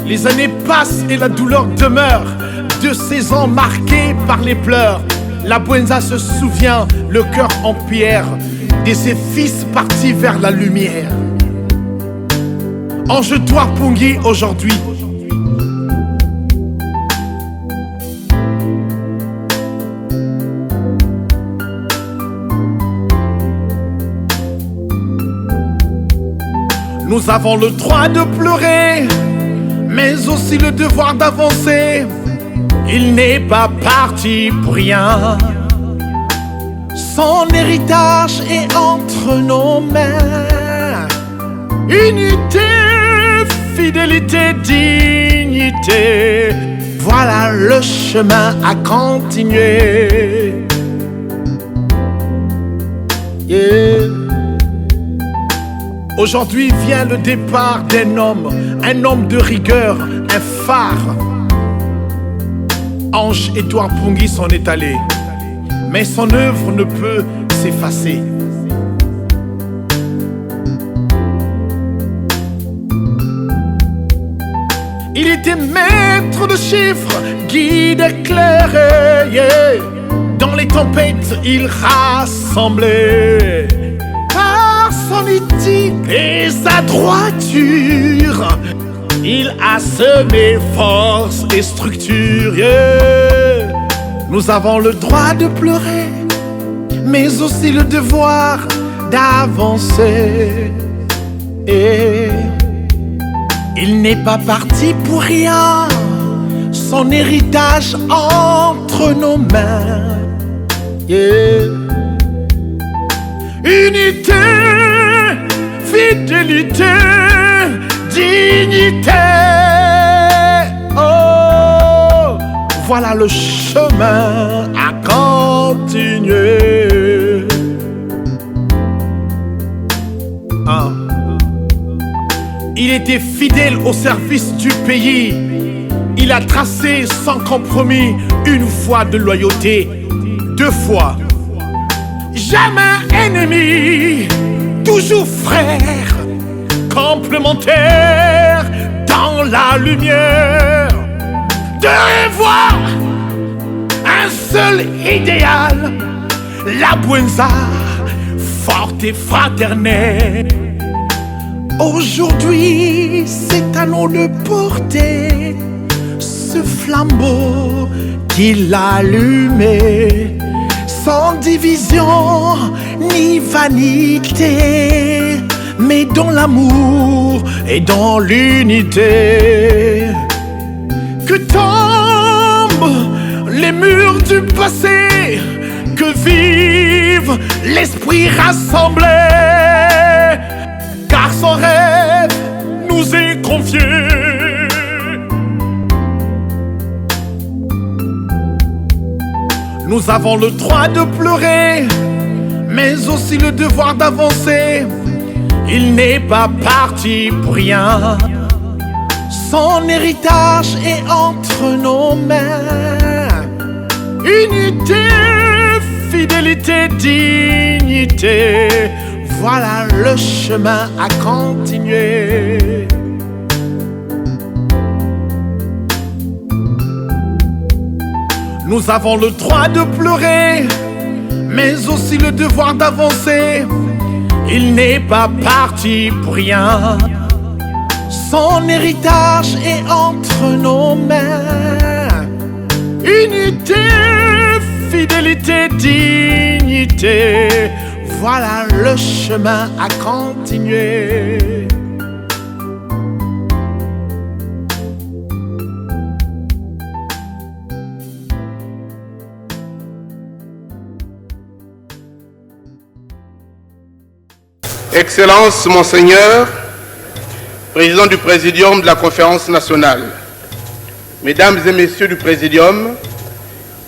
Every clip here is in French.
Les années passent et la douleur demeure de ces ans marqués par les pleurs. La Bwenza se souvient, le cœur en pierre, de ses fils partis vers la lumière. Ange Edouard Pongui aujourd'hui. Nous avons le droit de pleurer, mais aussi le devoir d'avancer. Il n'est pas parti pour rien. Son héritage est entre nos mains. Unité, fidélité, dignité, voilà le chemin à continuer. Yeah. Aujourd'hui vient le départ d'un homme, un homme de rigueur, un phare. Ange Edouard Pongui s'en est allé, mais son œuvre ne peut s'effacer. Il était maître de chiffres, guide éclairé, yeah. Dans les tempêtes, il rassemblait. Par son éthique et sa droiture, il a semé force et structure, yeah. Nous avons le droit de pleurer, mais aussi le devoir d'avancer. Et il n'est pas parti pour rien, son héritage entre nos mains, yeah. Unité, fidélité, dignité. Oh, voilà le chemin à continuer. Ah. Il était fidèle au service du pays. Il a tracé sans compromis une voie de loyauté, 2 fois. Jamais ennemi, toujours frère, complémentaire dans la lumière. 2 voix, un seul idéal, la Bwenza, forte et fraternelle. Aujourd'hui, c'est à nous de porter ce flambeau qu'il a allumé, sans division ni vanité, mais dans l'amour et dans l'unité. Que tombent les murs du passé, que vive l'esprit rassemblé, car son rêve nous est confié. Nous avons le droit de pleurer, mais aussi le devoir d'avancer. Il n'est pas parti pour rien. Son héritage est entre nos mains. Unité, fidélité, dignité, voilà le chemin à continuer. Nous avons le droit de pleurer, mais aussi le devoir d'avancer. Il n'est pas parti pour rien. Son héritage est entre nos mains. Unité, fidélité, dignité, voilà le chemin à continuer. Excellences, Monseigneur, Président du Présidium de la Conférence nationale, Mesdames et Messieurs du Présidium,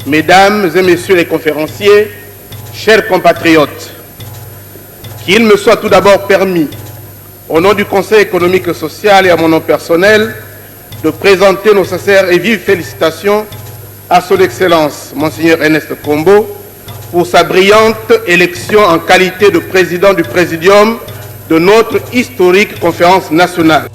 Mesdames et Messieurs les conférenciers, chers compatriotes, qu'il me soit tout d'abord permis, au nom du Conseil économique et social et à mon nom personnel, de présenter nos sincères et vives félicitations à son Excellence, Monseigneur Ernest Kombo, pour sa brillante élection en qualité de président du Présidium de notre historique conférence nationale.